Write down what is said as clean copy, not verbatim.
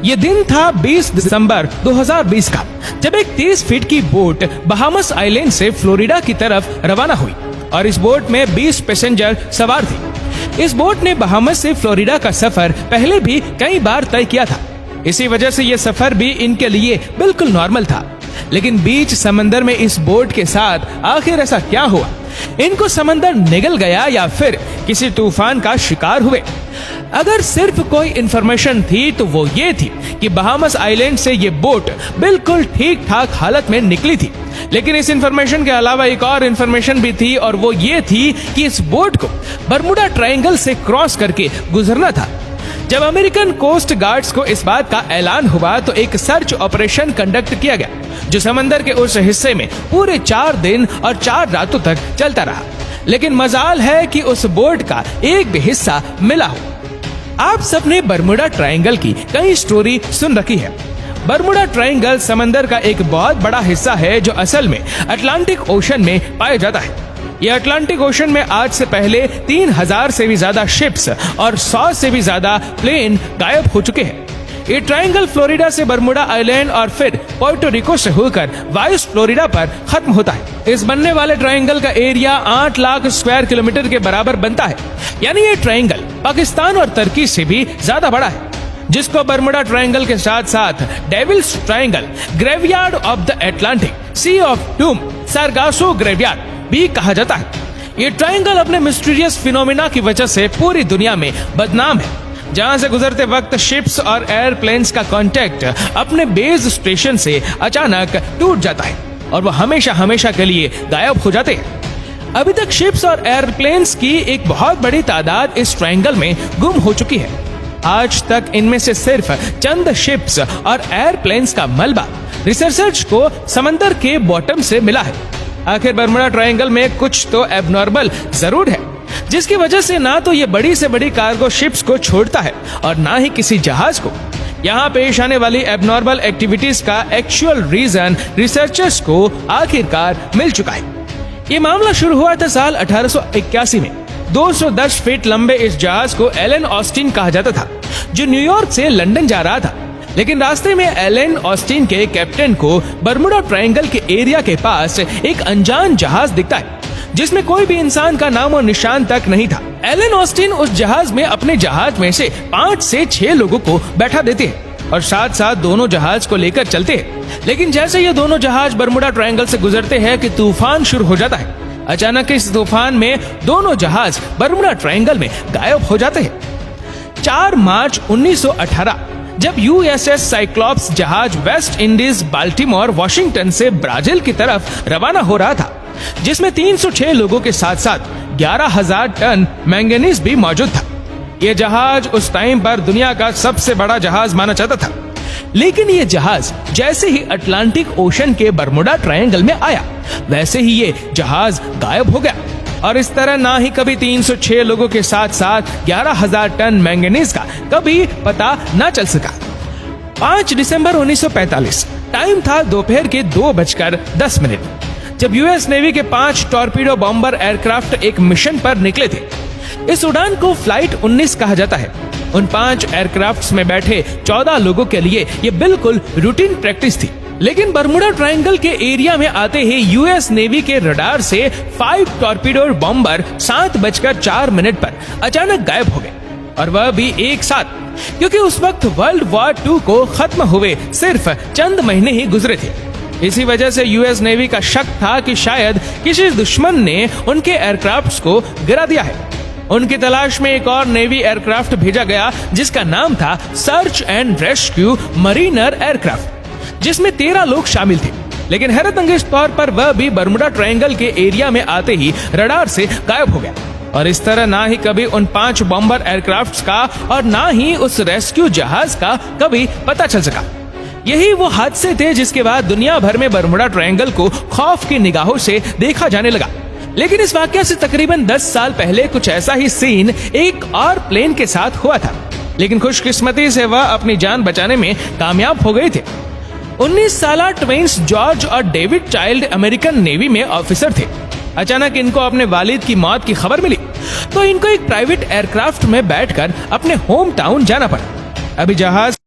ये दिन था 20 दिसंबर 2020 का, जब एक 30 फीट की बोट बहामस आइलैंड से फ्लोरिडा की तरफ रवाना हुई और इस बोट में 20 पैसेंजर सवार थे। इस बोट ने बहामस से फ्लोरिडा का सफर पहले भी कई बार तय किया था। इसी वजह से ये सफर भी इनके लिए बिल्कुल नॉर्मल था। लेकिन बीच समंदर में इस बोट के साथ आखिर ऐसा क्या हुआ? इनको समंदर निगल गया या फिर किसी तूफान का शिकार हुए? अगर सिर्फ कोई इन्फॉर्मेशन थी तो वो ये थी कि बहामस आइलैंड से ये बोट बिल्कुल ठीक ठाक हालत में निकली थी। लेकिन इस इन्फॉर्मेशन के अलावा एक और इन्फॉर्मेशन भी थी और वो ये थी कि इस बोट को बरमुडा ट्रायंगल से क्रॉस करके गुजरना था। जब अमेरिकन कोस्ट गार्ड्स को इस बात का ऐलान हुआ तो एक सर्च ऑपरेशन कंडक्ट किया गया, जो समंदर के उस हिस्से में पूरे 4 दिन और 4 रातों तक चलता रहा। लेकिन मजाल है कि उस बोट का एक भी हिस्सा मिला हो। आप सबने बरमुडा ट्रायंगल की कई स्टोरी सुन रखी है। बरमुडा ट्रायंगल समंदर का एक बहुत बड़ा हिस्सा है जो असल में अटलांटिक ओशन में पाया जाता है। यह अटलांटिक ओशन में आज से पहले 3000 से भी ज्यादा शिप्स और 100 से भी ज्यादा प्लेन गायब हो चुके हैं। ये ट्रायंगल फ्लोरिडा से बरमुडा आइलैंड और फिर पोर्टो रिको से होकर वाइस फ्लोरिडा पर खत्म होता है। इस बनने वाले ट्रायंगल का एरिया 8 लाख स्क्वायर किलोमीटर के बराबर बनता है। यानी ये ट्रायंगल पाकिस्तान और तुर्की से भी ज्यादा बड़ा है, जिसको बरमुडा ट्रायंगल के साथ साथ devil's triangle, graveyard of the Atlantic, sea of doom, Sargasso graveyard भी कहा जाता है। ये ट्रायंगल अपने मिस्टीरियस फिनोमिना की वजह से पूरी दुनिया में बदनाम है, जहां से गुजरते वक्त शिप्स और एयरप्लेन्स का कांटेक्ट अपने बेस स्टेशन से अचानक टूट जाता है और वो हमेशा हमेशा के लिए गायब हो जाते हैं। अभी तक शिप्स और एयरप्लेन्स की एक बहुत बड़ी तादाद इस ट्रायंगल में गुम हो चुकी है। आज तक इनमें से सिर्फ चंद शिप्स और एयरप्लेन्स का मलबा रिसर्चर्स को समंदर के बॉटम से मिला है। आखिर बरमुडा ट्रायंगल में कुछ तो एबनॉर्मल जरूर है, जिसकी वजह से ना तो ये बड़ी से बड़ी कार्गो शिप्स को छोड़ता है और ना ही किसी जहाज को। यहाँ पेश आने वाली एबनॉर्मल एक्टिविटीज का एक्चुअल रीजन रिसर्चर्स को आखिरकार मिल चुका है। ये मामला शुरू हुआ था साल 1881 में। 210 फीट लंबे इस जहाज को एलन ऑस्टिन कहा जाता था, जो न्यूयॉर्क से लंदन जा रहा था। लेकिन रास्ते में एलन ऑस्टिन के कैप्टन को बरमुडा ट्रायंगल के एरिया के पास एक अनजान जहाज दिखता है, जिसमें कोई भी इंसान का नाम और निशान तक नहीं था। एलन ऑस्टिन उस जहाज में अपने जहाज में से 5 से 6 लोगों को बैठा देते हैं और साथ साथ दोनों जहाज को लेकर चलते हैं। लेकिन जैसे ये दोनों जहाज बरमुडा ट्रायंगल से गुजरते हैं कि तूफान शुरू हो जाता है। अचानक इस तूफान में दोनों जहाज बरमुडा ट्रायंगल में गायब हो जाते हैं। 4 मार्च 1918 जब यूएसएस साइक्लॉप्स जहाज वेस्ट इंडीज बाल्टीमोर वाशिंगटन से ब्राजील की तरफ रवाना हो रहा था, जिसमें 306 लोगों के साथ साथ 11,000 टन मैंगनीज भी मौजूद था। यह जहाज उस टाइम पर दुनिया का सबसे बड़ा जहाज माना जाता था। लेकिन ये जहाज जैसे ही अटलांटिक ओशन के बरमुडा ट्रायंगल में आया, वैसे ही ये जहाज गायब हो गया और इस तरह ना ही कभी 306 लोगों के साथ साथ 11,000 टन मैंगनीज का कभी पता न चल सका। 5 दिसंबर 1945 टाइम था दोपहर के 2:10 जब यूएस नेवी के 5 टॉर्पीडो बॉम्बर एयरक्राफ्ट एक मिशन पर निकले थे। इस उड़ान को फ्लाइट 19 कहा जाता है। उन 5 एयरक्राफ्ट्स में बैठे 14 लोगों के लिए ये बिल्कुल रूटीन प्रैक्टिस थी। लेकिन बरमुडा ट्रायंगल के एरिया में आते ही यूएस नेवी के रडार से 5 टॉर्पीडो बॉम्बर 7:04 पर अचानक गायब हो गए, और वह भी एक साथ, क्योंकि उस वक्त वर्ल्ड वॉर 2 को खत्म हुए सिर्फ चंद महीने ही गुजरे थे। इसी वजह से यूएस नेवी का शक था कि शायद किसी दुश्मन ने उनके एयरक्राफ्ट्स को गिरा दिया है। उनकी तलाश में एक और नेवी एयरक्राफ्ट भेजा गया, जिसका नाम था search and rescue Mariner aircraft, जिसमें 13 लोग शामिल थे। लेकिन हैरत अंगेज तौर पर वह भी बरमुडा ट्रायंगल के एरिया में आते ही रडार से गायब हो गया। और इस तरह ना ही कभी उन 5 बॉम्बर एयरक्राफ्ट्स का और ना ही उस रेस्क्यू जहाज का कभी पता चल सका। यही वो हादसे थे जिसके बाद दुनिया भर में बरमुडा ट्रायंगल को खौफ की निगाहों से देखा जाने लगा। लेकिन इस वाकया से तकरीबन 10 साल पहले कुछ ऐसा ही सीन एक और प्लेन के साथ हुआ था, लेकिन खुशकिस्मती से वह अपनी जान बचाने में कामयाब हो गए थे। 19 साला ट्वेंस जॉर्ज और डेविड चाइल्ड अमेरिकन नेवी में ऑफिसर थे। अचानक इनको अपने वालिद की मौत की खबर मिली, तो इनको एक प्राइवेट एयरक्राफ्ट में बैठकर अपने होम टाउन जाना पड़ा। अभी जहाज